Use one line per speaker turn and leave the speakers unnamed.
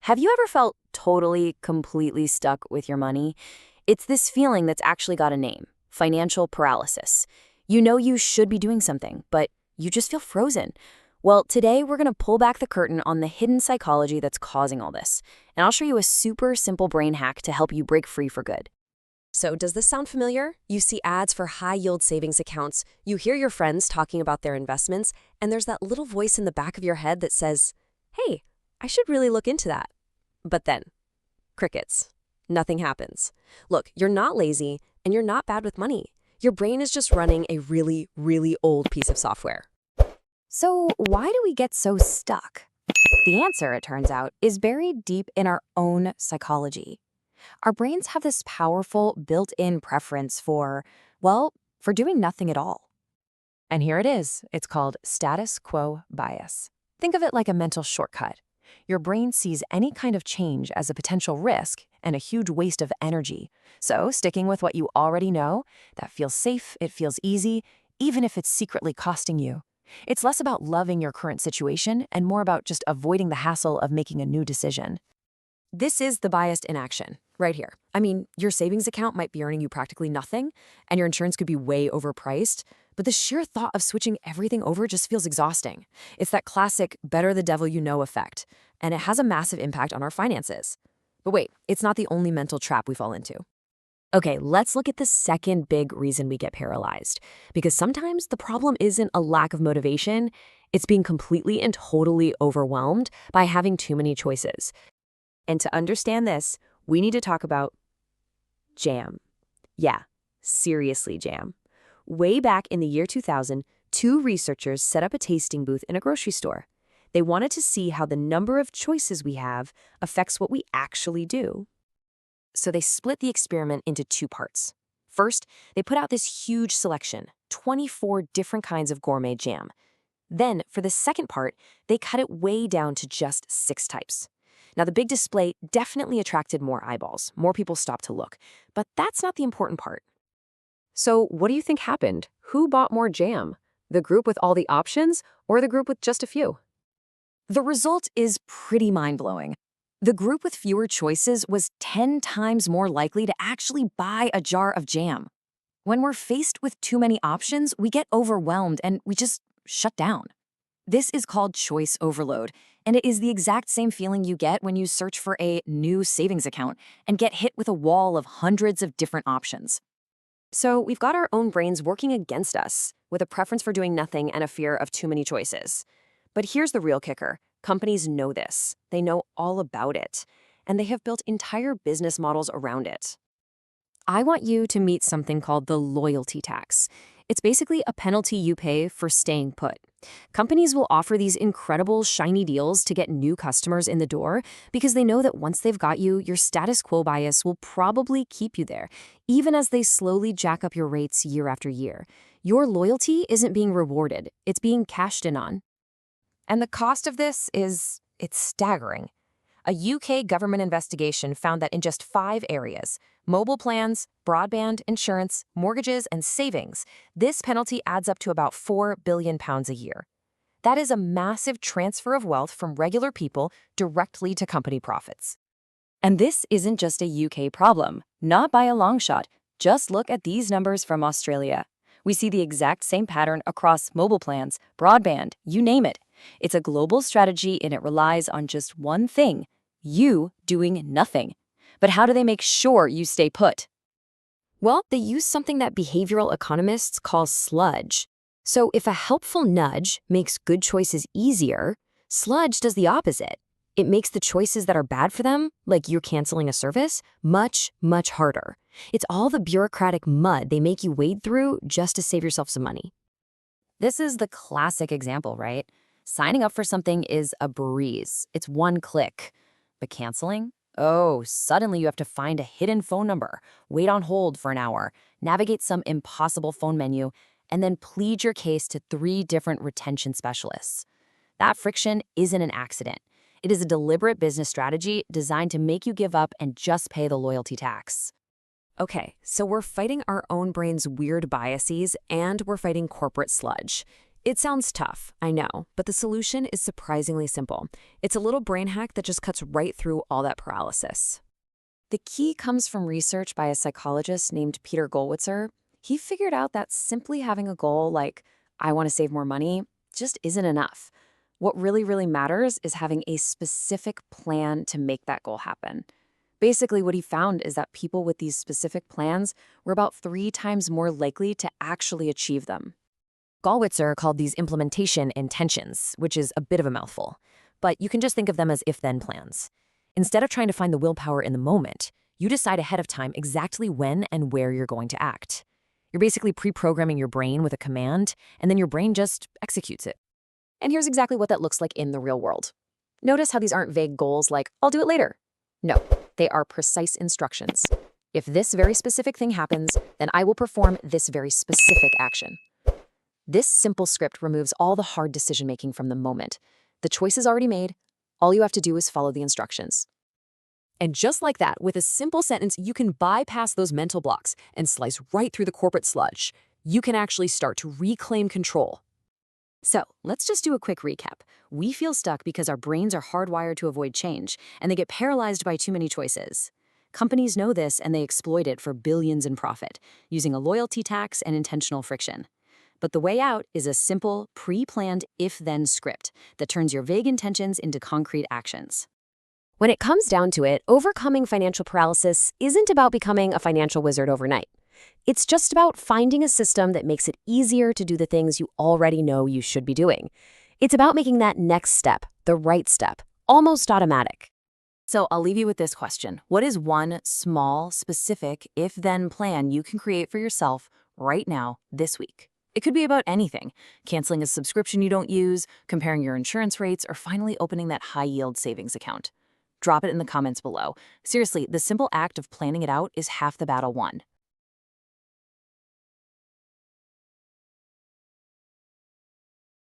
Have you ever felt totally, completely stuck with your money? It's this feeling that's actually got a name: financial paralysis. You know you should be doing something, but you just feel frozen. Well, today we're going to pull back the curtain on the hidden psychology that's causing all this. And I'll show you a super simple brain hack to help you break free for good.
So does this sound familiar? You see ads for high-yield savings accounts, you hear your friends talking about their investments, and there's that little voice in the back of your head that says, hey, I should really look into that. But then, crickets. Nothing happens. Look, you're not lazy, and you're not bad with money. Your brain is just running a really, really old piece of software.
So why do we get so stuck? The answer, it turns out, is buried deep in our own psychology. Our brains have this powerful built-in preference for doing nothing at all. And here it is. It's called status quo bias. Think of it like a mental shortcut. Your brain sees any kind of change as a potential risk and a huge waste of energy. So sticking with what you already know, that feels safe, it feels easy, even if it's secretly costing you. It's less about loving your current situation and more about just avoiding the hassle of making a new decision.
This is the bias in action, right here. I mean, your savings account might be earning you practically nothing, and your insurance could be way overpriced, but the sheer thought of switching everything over just feels exhausting. It's that classic better the devil you know effect, and it has a massive impact on our finances. But wait, it's not the only mental trap we fall into. Okay, let's look at the second big reason we get paralyzed. Because sometimes the problem isn't a lack of motivation, it's being completely and totally overwhelmed by having too many choices. And to understand this, we need to talk about jam. Yeah, seriously jam. Way back in the year 2000, two researchers set up a tasting booth in a grocery store. They wanted to see how the number of choices we have affects what we actually do. So they split the experiment into two parts. First, they put out this huge selection, 24 different kinds of gourmet jam. Then, for the second part, they cut it way down to just 6 types. Now, the big display definitely attracted more eyeballs. More people stopped to look. But that's not the important part. So what do you think happened? Who bought more jam? The group with all the options or the group with just a few?
The result is pretty mind-blowing. The group with fewer choices was 10 times more likely to actually buy a jar of jam. When we're faced with too many options, we get overwhelmed and we just shut down. This is called choice overload, and it is the exact same feeling you get when you search for a new savings account and get hit with a wall of hundreds of different options.
So we've got our own brains working against us, with a preference for doing nothing and a fear of too many choices. But here's the real kicker. Companies know this. They know all about it. And they have built entire business models around it. I want you to meet something called the loyalty tax. It's basically a penalty you pay for staying put. Companies will offer these incredible, shiny deals to get new customers in the door because they know that once they've got you, your status quo bias will probably keep you there, even as they slowly jack up your rates year after year. Your loyalty isn't being rewarded. It's being cashed in on. And the cost of this it's staggering. A UK government investigation found that in just 5 areas, mobile plans, broadband, insurance, mortgages, and savings, this penalty adds up to about £4 billion a year. That is a massive transfer of wealth from regular people directly to company profits.
And this isn't just a UK problem, not by a long shot. Just look at these numbers from Australia. We see the exact same pattern across mobile plans, broadband, you name it. It's a global strategy and it relies on just one thing: you doing nothing. But how do they make sure you stay put?
Well, they use something that behavioral economists call sludge. So if a helpful nudge makes good choices easier, sludge does the opposite. It makes the choices that are bad for them, like you're canceling a service, much, much harder. It's all the bureaucratic mud they make you wade through just to save yourself some money.
This is the classic example, right? Signing up for something is a breeze. It's one click. But canceling? Oh, suddenly you have to find a hidden phone number, wait on hold for an hour, navigate some impossible phone menu, and then plead your case to 3 different retention specialists. That friction isn't an accident. It is a deliberate business strategy designed to make you give up and just pay the loyalty tax.
Okay, so we're fighting our own brain's weird biases and we're fighting corporate sludge. It sounds tough, I know, but the solution is surprisingly simple. It's a little brain hack that just cuts right through all that paralysis.
The key comes from research by a psychologist named Peter Gollwitzer. He figured out that simply having a goal like, I want to save more money, just isn't enough. What really matters is having a specific plan to make that goal happen. Basically, what he found is that people with these specific plans were about 3 times more likely to actually achieve them.
Gollwitzer called these implementation intentions, which is a bit of a mouthful, but you can just think of them as if-then plans. Instead of trying to find the willpower in the moment, you decide ahead of time exactly when and where you're going to act. You're basically pre-programming your brain with a command, and then your brain just executes it.
And here's exactly what that looks like in the real world. Notice how these aren't vague goals like, I'll do it later. No, they are precise instructions. If this very specific thing happens, then I will perform this very specific action. This simple script removes all the hard decision-making from the moment. The choice is already made. All you have to do is follow the instructions.
And just like that, with a simple sentence, you can bypass those mental blocks and slice right through the corporate sludge. You can actually start to reclaim control.
So let's just do a quick recap. We feel stuck because our brains are hardwired to avoid change, and they get paralyzed by too many choices. Companies know this, and they exploit it for billions in profit, using a loyalty tax and intentional friction. But the way out is a simple, pre-planned if-then script that turns your vague intentions into concrete actions.
When it comes down to it, overcoming financial paralysis isn't about becoming a financial wizard overnight. It's just about finding a system that makes it easier to do the things you already know you should be doing. It's about making that next step, the right step, almost automatic.
So I'll leave you with this question. What is one small, specific, if-then plan you can create for yourself right now, this week? It could be about anything: canceling a subscription you don't use, comparing your insurance rates, or finally opening that high-yield savings account. Drop it in the comments below. Seriously, the simple act of planning it out is half the battle won.